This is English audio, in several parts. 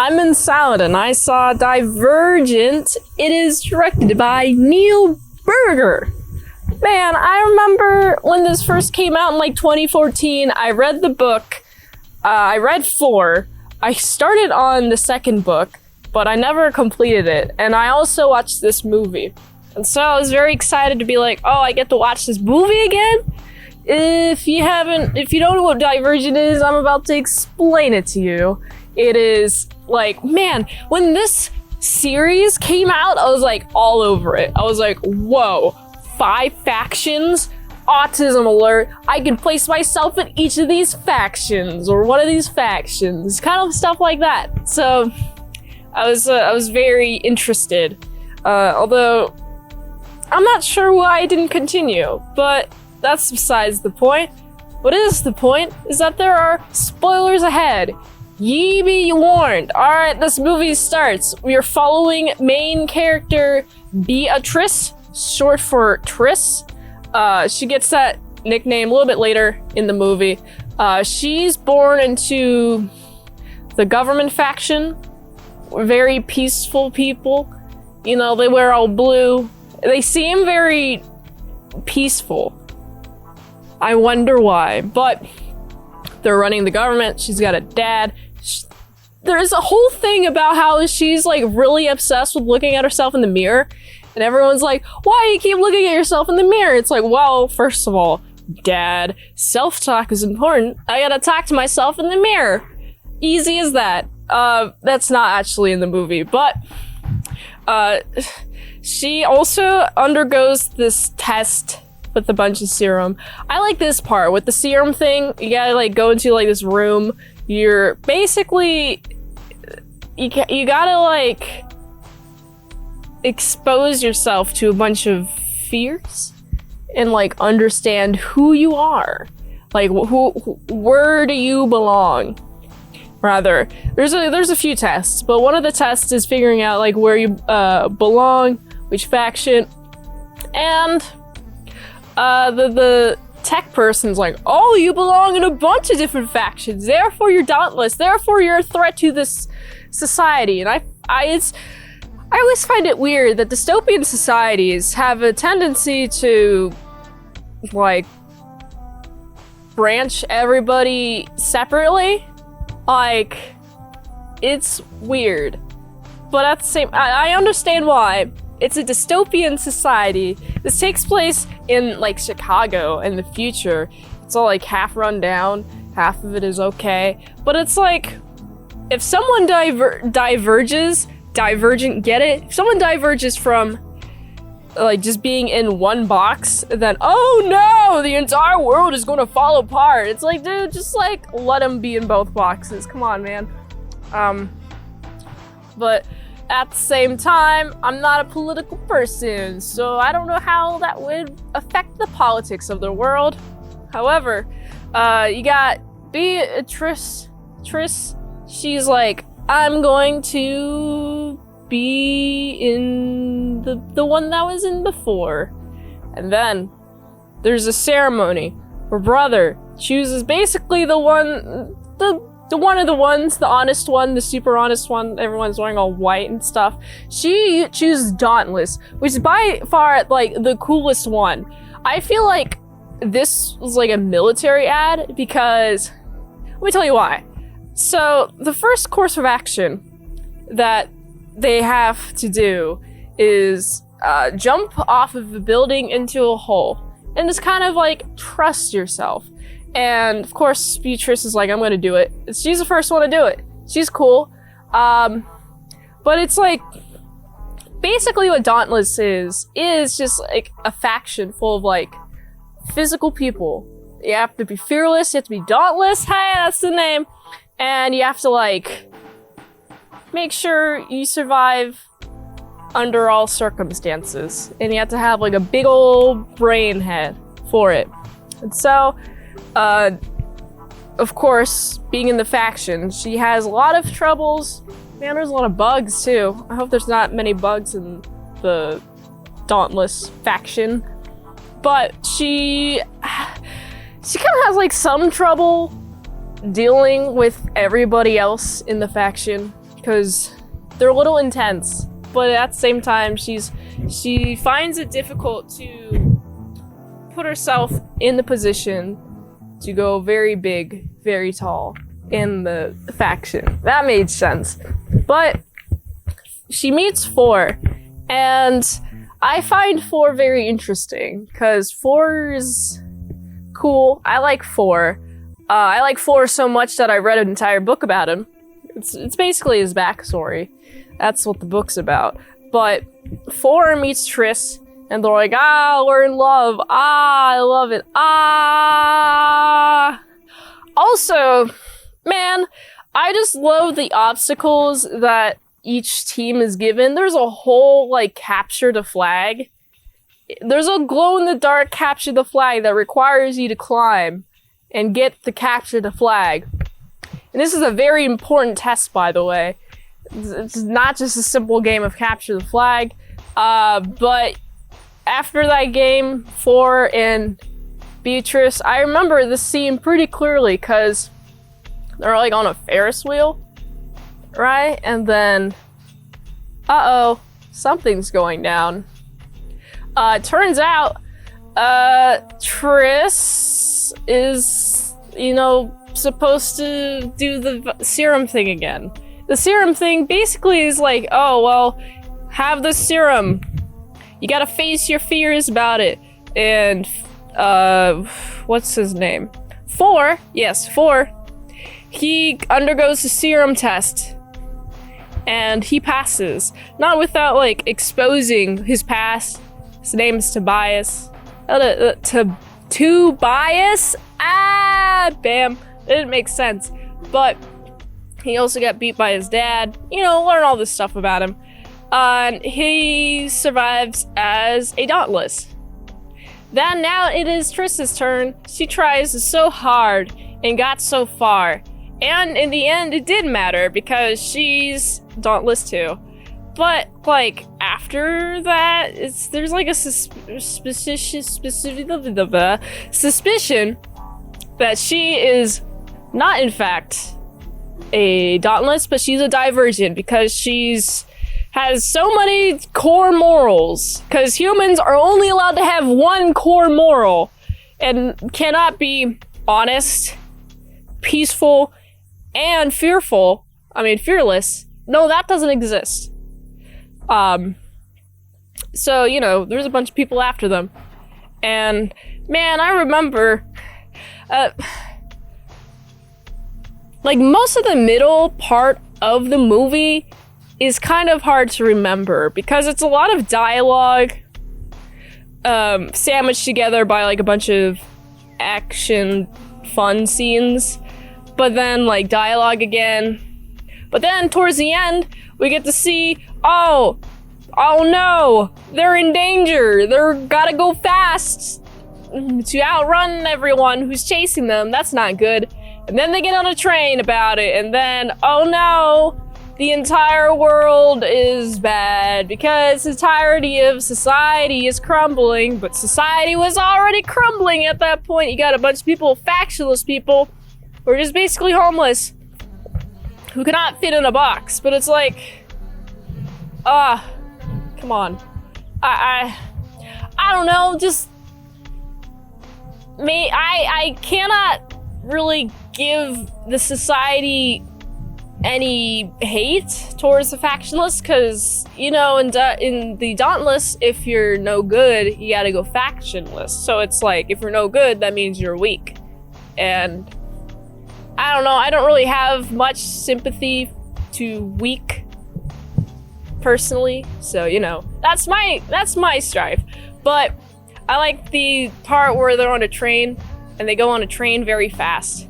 itsmintsalad, and I saw Divergent. It is directed by Neil Berger. Man, I remember when this first came out in like 2014, I read the book. I read 4. I started on the second book, but I never completed it. And I also watched this movie. And so I was very excited to be like, oh, I get to watch this movie again? If you don't know what Divergent is, I'm about to explain it to you. It is like, man, when this series came out, I was like all over it. I was like, whoa, 5 factions? Autism alert. I can place myself in each of these factions or one of these factions. Kind of stuff like that. So I was very interested. Although I'm not sure why I didn't continue, but that's besides the point. What is the point is that there are spoilers ahead. Ye be warned. Alright, this movie starts. We are following main character Beatrice, short for Triss. She gets that nickname a little bit later in the movie. She's born into the government faction. Very peaceful people. You know, they wear all blue. They seem very peaceful. I wonder why, but they're running the government. She's got a dad. There's a whole thing about how she's like really obsessed with looking at herself in the mirror. And everyone's like, why do you keep looking at yourself in the mirror? It's like, well, first of all, dad, self-talk is important. I gotta talk to myself in the mirror. Easy as that. That's not actually in the movie, but she also undergoes this test with a bunch of serum. I like this part with the serum thing. You gotta like go into like this room. You're basically you gotta like expose yourself to a bunch of fears and like understand who you are. Like where do you belong? Rather, there's a few tests, but one of the tests is figuring out like where you belong, which faction, and the tech person's like, oh, you belong in a bunch of different factions, therefore you're dauntless, therefore you're a threat to this society. And I always find it weird that dystopian societies have a tendency to like branch everybody separately. Like, it's weird, but at the same, I understand why. It's a dystopian society. This takes place in like Chicago in the future. It's all like half run down, half of it is okay. But it's like, if someone diverges, Divergent, get it? If someone diverges from like just being in one box, then oh no, the entire world is gonna fall apart. It's like, dude, just like let them be in both boxes. Come on, man. But at the same time, I'm not a political person, so I don't know how that would affect the politics of the world. However, you got Beatrice. She's like, I'm going to be in the one that was in before. And then there's a ceremony. Her brother chooses basically the one of the ones, the honest one, the super honest one. Everyone's wearing all white and stuff. She chooses Dauntless, which is by far like the coolest one. I feel like this was like a military ad because, let me tell you why. So the first course of action that they have to do is jump off of a building into a hole and just kind of like trust yourself. And of course, Beatrice is like, I'm gonna do it. She's the first one to do it. She's cool. But it's like, basically what Dauntless is just like a faction full of like physical people. You have to be fearless, you have to be dauntless. Hey, that's the name. And you have to like make sure you survive under all circumstances. And you have to have like a big old brain head for it. And so, of course, being in the faction, she has a lot of troubles. Man, there's a lot of bugs too. I hope there's not many bugs in the Dauntless faction. But she kind of has like some trouble dealing with everybody else in the faction. because they're a little intense, but at the same time, she finds it difficult to put herself in the position to go very big, very tall in the faction. That made sense. But she meets 4, and I find 4 very interesting because 4 is cool. I like 4. I like 4 so much that I read an entire book about him. It's basically his backstory. That's what the book's about. But 4 meets Triss, and they're like, we're in love. I love it. Also, man, I just love the obstacles that each team is given. There's a whole, like, capture the flag. There's a glow-in-the-dark capture the flag that requires you to climb and get the capture the flag. And this is a very important test, by the way. It's not just a simple game of capture the flag, but after that game, 4 and Beatrice, I remember this scene pretty clearly because they're like on a Ferris wheel, right? And then, something's going down. Turns out, Triss is, supposed to do the serum thing again. The serum thing basically is like, have the serum. You gotta face your fears about it. And, what's his name? 4, he undergoes the serum test. And he passes. Not without, like, exposing his past. His name is Tobias. Tobias? Bam. It didn't make sense. But he also got beat by his dad. Learn all this stuff about him. And he survives as a Dauntless. Then now it is Triss's turn. She tries so hard and got so far. And in the end, it did matter because she's Dauntless too. But, like, after that, there's like a suspicion that she is not, in fact, a Dauntless, but she's a Divergent because has so many core morals. Because humans are only allowed to have one core moral and cannot be honest, peaceful, and fearless. No, that doesn't exist. So, there's a bunch of people after them. And, man, I remember, most of the middle part of the movie is kind of hard to remember because it's a lot of dialogue, sandwiched together by, like, a bunch of action fun scenes, but then, like, dialogue again. But then, towards the end, we get to see, oh no, they're in danger. They're gotta go fast to outrun everyone who's chasing them. That's not good. And then they get on a train about it, and then, oh no, the entire world is bad because the entirety of society is crumbling, but society was already crumbling at that point. You got a bunch of people, factionless people, who are just basically homeless, who cannot fit in a box. But it's like, come on. I don't know, just me. I cannot really give the society any hate towards the factionless because, in the Dauntless, if you're no good, you gotta go factionless. So it's like, if you're no good, that means you're weak. And I don't know, I don't really have much sympathy to weak personally. So, that's my strife. But I like the part where they're on a train and they go on a train very fast.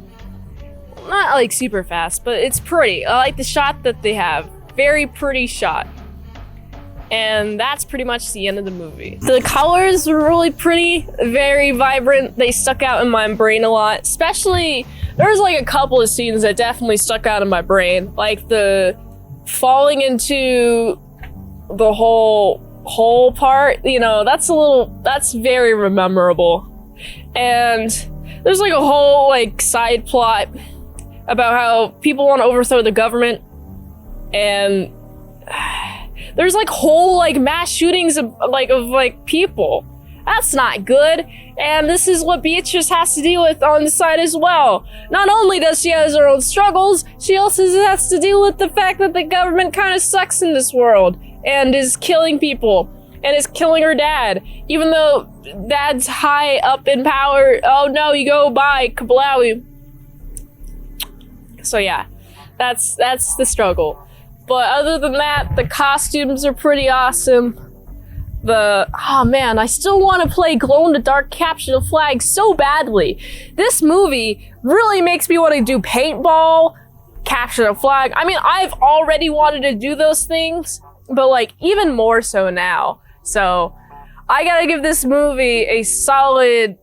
Not like super fast, but it's pretty. I like the shot that they have. Very pretty shot. And that's pretty much the end of the movie. The colors were really pretty, very vibrant. They stuck out in my brain a lot. Especially, there was like a couple of scenes that definitely stuck out in my brain. Like the falling into the whole part, that's very memorable. And there's like a whole like side plot about how people want to overthrow the government and there's like whole like mass shootings of people. That's not good. And this is what Beatrice has to deal with on the side as well. Not only does she have her own struggles, she also has to deal with the fact that the government kind of sucks in this world and is killing people and is killing her dad. Even though dad's high up in power, oh no, you go by, kablowy. So yeah, that's the struggle. But other than that, the costumes are pretty awesome. Oh man, I still want to play glow-in-the-dark capture the flag so badly. This movie really makes me want to do paintball, capture the flag. I mean, I've already wanted to do those things, but like even more so now. So I gotta give this movie a solid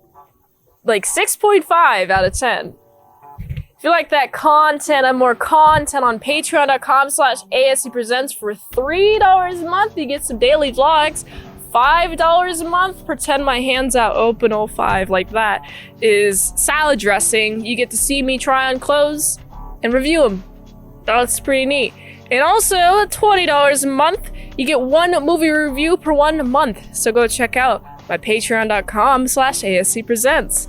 like 6.5 out of 10. If you like that content and more content on patreon.com/ASEpresents for $3 a month, you get some daily vlogs. $5 a month, pretend my hands out open 05 like that, is salad dressing. You get to see me try on clothes and review them. That's pretty neat. And also, $20 a month, you get one movie review per 1 month. So go check out my patreon.com/ASEpresents.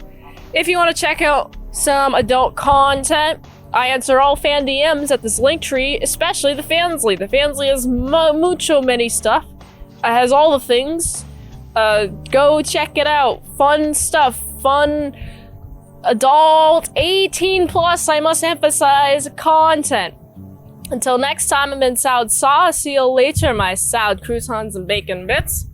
If you want to check out some adult content, I answer all fan DMs at this link tree, especially the Fansly. The Fansly has mucho many stuff. It has all the things. Go check it out. Fun stuff. Fun adult 18 plus, I must emphasize, content. Until next time, I'm in Salad Sauce. See you later, my salad croutons and bacon bits.